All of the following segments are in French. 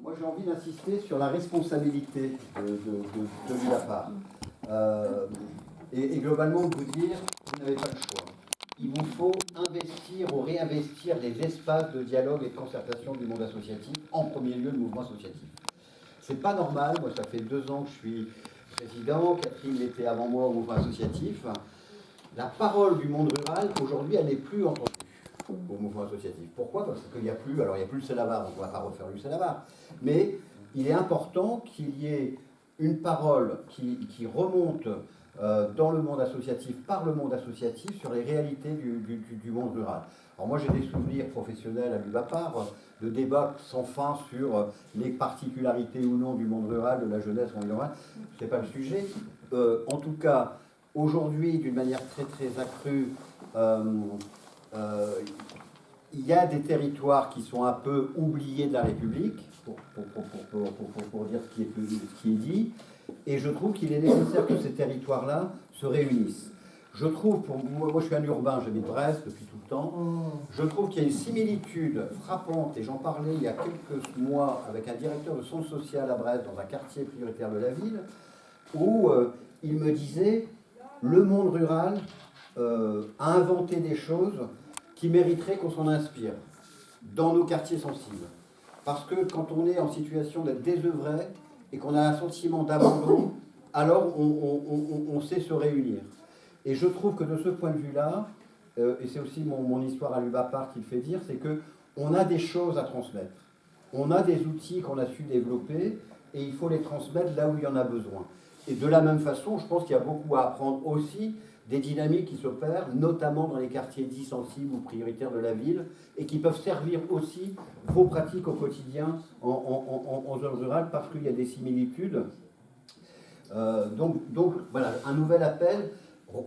Moi, j'ai envie d'insister sur la responsabilité de l'UAPAR. Et globalement, vous dire, vous n'avez pas le choix. Il vous faut investir ou réinvestir les espaces de dialogue et de concertation du monde associatif, en premier lieu le mouvement associatif. C'est pas normal, moi ça fait 2 ans que je suis président, Catherine était avant moi au mouvement associatif. La parole du monde rural, aujourd'hui, elle n'est plus entendue au mouvement associatif. Pourquoi? Parce qu'il n'y a plus, alors il n'y a plus le Célabar, donc on ne va pas refaire le Célabar, mais il est important qu'il y ait une parole qui remonte dans le monde associatif, par le monde associatif, sur les réalités du monde rural. Alors moi j'ai des souvenirs professionnels à l'UBAPAR, de débats sans fin sur les particularités ou non du monde rural, de la jeunesse en milieu rural, ce n'est pas le sujet. En tout cas, aujourd'hui, d'une manière très très accrue, il y a des territoires qui sont un peu oubliés de la République, pour dire ce qui est dit, et je trouve qu'il est nécessaire que ces territoires-là se réunissent. Je trouve, moi je suis un urbain, j'habite Brest depuis tout le temps, je trouve qu'il y a une similitude frappante, et j'en parlais il y a quelques mois avec un directeur de centre social à Brest, dans un quartier prioritaire de la ville, où il me disait, le monde rural a inventé des choses qui mériteraient qu'on s'en inspire dans nos quartiers sensibles. Parce que quand on est en situation d'être désœuvré et qu'on a un sentiment d'abandon, alors on sait se réunir. Et je trouve que de ce point de vue-là, et c'est aussi mon histoire à l'UBAPAR qui le fait dire, c'est qu'on a des choses à transmettre. On a des outils qu'on a su développer et il faut les transmettre là où il y en a besoin. Et de la même façon, je pense qu'il y a beaucoup à apprendre aussi des dynamiques qui s'opèrent, notamment dans les quartiers dits sensibles ou prioritaires de la ville, et qui peuvent servir aussi vos pratiques au quotidien en zone rurale, parce qu'il y a des similitudes. Donc voilà, un nouvel appel.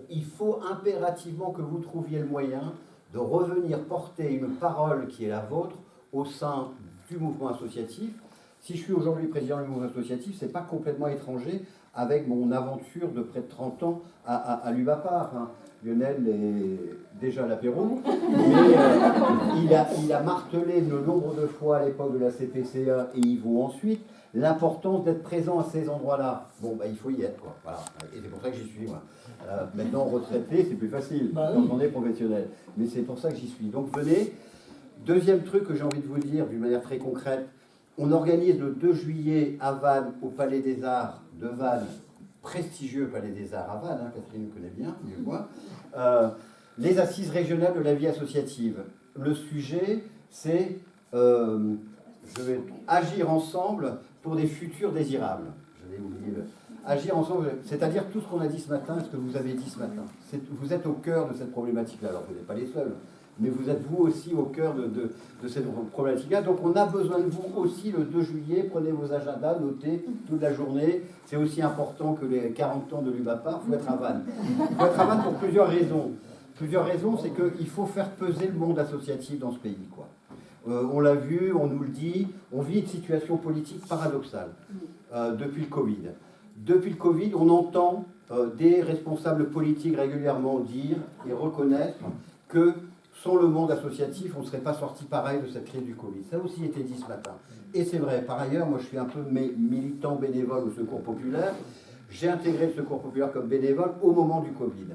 Il faut impérativement que vous trouviez le moyen de revenir porter une parole qui est la vôtre au sein du mouvement associatif. Si je suis aujourd'hui président du mouvement associatif, ce n'est pas complètement étranger avec mon aventure de près de 30 ans à l'UBAPAR. Hein. Lionel est déjà à l'apéro, mais il a martelé le nombre de fois à l'époque de la CPCA et Yvo ensuite, l'importance d'être présent à ces endroits-là. Bon, il faut y être, quoi. Voilà. Et c'est pour ça que j'y suis, moi. Maintenant, retraité, c'est plus facile, quand on est professionnel. Mais c'est pour ça que j'y suis. Donc, venez. Deuxième truc que j'ai envie de vous dire, d'une manière très concrète, on organise le 2 juillet à Vannes, au Palais des Arts de Vannes, prestigieux Palais des Arts à Vannes, hein, Catherine connaît bien, mieux que moi, les assises régionales de la vie associative. Le sujet, c'est agir ensemble pour des futurs désirables. Je vais oublier agir ensemble, c'est-à-dire tout ce qu'on a dit ce matin, ce que vous avez dit ce matin. Vous êtes au cœur de cette problématique-là. Alors vous n'êtes pas les seuls, mais vous êtes vous aussi au cœur de cette problématique-là. Donc on a besoin de vous aussi le 2 juillet. Prenez vos agendas, notez toute la journée. C'est aussi important que les 40 ans de l'UBAPAR. Il faut être à Vannes. Il faut être à Vannes pour plusieurs raisons. Plusieurs raisons, c'est qu'il faut faire peser le monde associatif dans ce pays, quoi. On l'a vu, on nous le dit, on vit une situation politique paradoxale depuis le Covid. Depuis le Covid, on entend des responsables politiques régulièrement dire et reconnaître que sans le monde associatif, on ne serait pas sorti pareil de cette crise du Covid. Ça a aussi été dit ce matin. Et c'est vrai, par ailleurs, moi je suis un peu militant bénévole au Secours Populaire. J'ai intégré le Secours Populaire comme bénévole au moment du Covid.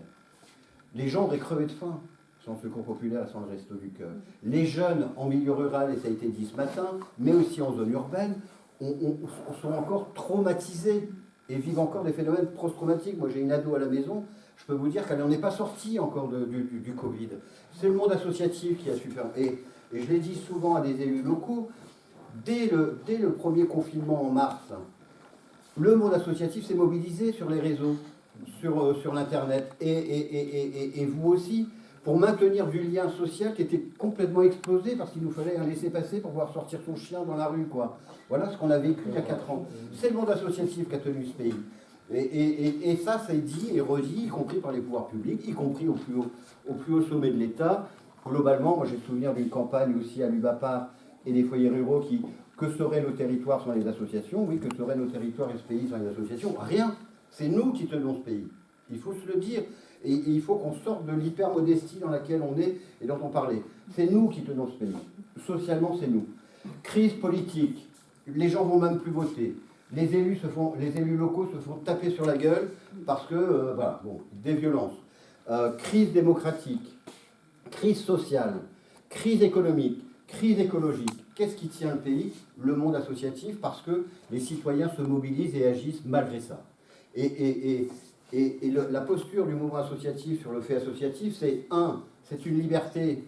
Les gens auraient crevé de faim sans le Secours Populaire et sans le Resto du Cœur. Les jeunes en milieu rural, et ça a été dit ce matin, mais aussi en zone urbaine, sont encore traumatisés et vivent encore des phénomènes post-traumatiques. Moi j'ai une ado à la maison, je peux vous dire qu'elle n'en est pas sortie encore du Covid. C'est le monde associatif qui a su faire. Et je l'ai dit souvent à des élus locaux, dès le premier confinement en mars, le monde associatif s'est mobilisé sur les réseaux, sur l'Internet, et vous aussi, pour maintenir du lien social qui était complètement explosé parce qu'il nous fallait un laisser-passer pour pouvoir sortir son chien dans la rue, quoi. Voilà ce qu'on a vécu il y a 4 ans. C'est le monde associatif qui a tenu ce pays. Et ça, c'est dit et redit, y compris par les pouvoirs publics, y compris au plus haut sommet de l'État. Globalement, moi j'ai le souvenir d'une campagne aussi à l'UBAPAR et des foyers ruraux que seraient nos territoires sans les associations? Oui, que seraient nos territoires et ce pays sans les associations? Rien. C'est nous qui tenons ce pays. Il faut se le dire. Et il faut qu'on sorte de l'hypermodestie dans laquelle on est et dont on parlait. C'est nous qui tenons ce pays. Socialement, c'est nous. Crise politique. les gens vont même plus voter. Les élus locaux se font taper sur la gueule parce que, voilà, bon, des violences. Crise démocratique, crise sociale, crise économique, crise écologique. Qu'est-ce qui tient le pays? Le monde associatif, parce que les citoyens se mobilisent et agissent malgré ça. La posture du mouvement associatif sur le fait associatif, c'est une liberté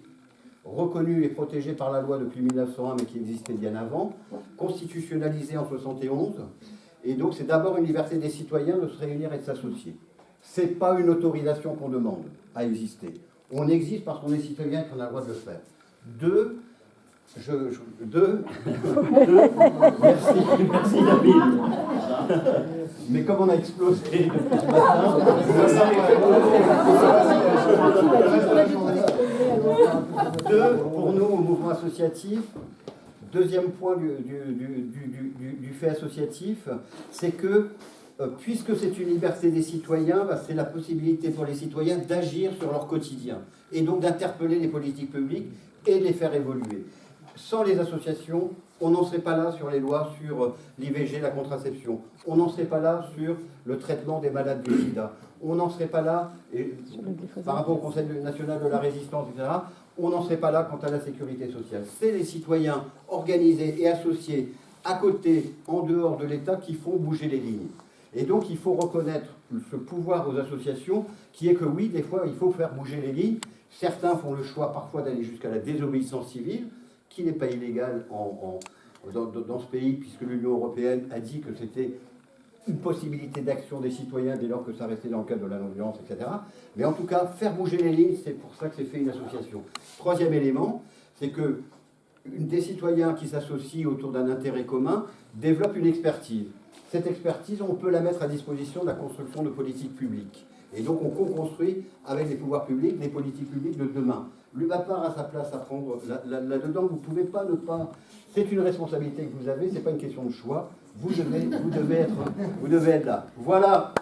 reconnue et protégée par la loi depuis 1901, mais qui existait bien avant, constitutionnalisée en 1971. Et donc, c'est d'abord une liberté des citoyens de se réunir et de s'associer. Ce n'est pas une autorisation qu'on demande à exister. On existe parce qu'on est citoyen et qu'on a le droit de le faire. Merci David. Mais comme on a explosé depuis ce matin, pour nous, au mouvement associatif, deuxième point du fait associatif, c'est que, puisque c'est une liberté des citoyens, c'est la possibilité pour les citoyens d'agir sur leur quotidien, et donc d'interpeller les politiques publiques et de les faire évoluer. Sans les associations, on n'en serait pas là sur les lois sur l'IVG, la contraception. On n'en serait pas là sur le traitement des malades du sida. On n'en serait pas là, par rapport au Conseil national de la résistance, etc., on n'en serait pas là quant à la sécurité sociale. C'est les citoyens organisés et associés à côté, en dehors de l'État, qui font bouger les lignes. Et donc, il faut reconnaître ce pouvoir aux associations, qui est que oui, des fois, il faut faire bouger les lignes. Certains font le choix parfois d'aller jusqu'à la désobéissance civile, qui n'est pas illégale dans ce pays, puisque l'Union européenne a dit que c'était une possibilité d'action des citoyens dès lors que ça restait dans le cadre de la non-violence, etc. Mais en tout cas, faire bouger les lignes, c'est pour ça que c'est fait une association. Troisième élément, c'est que des citoyens qui s'associent autour d'un intérêt commun développent une expertise. Cette expertise, on peut la mettre à disposition de la construction de politiques publiques. Et donc, on co-construit avec les pouvoirs publics les politiques publiques de demain. L'UMAPAR a sa place à prendre là-dedans. Vous ne pouvez pas ne pas... C'est une responsabilité que vous avez, ce n'est pas une question de choix. Vous devez être là. Voilà.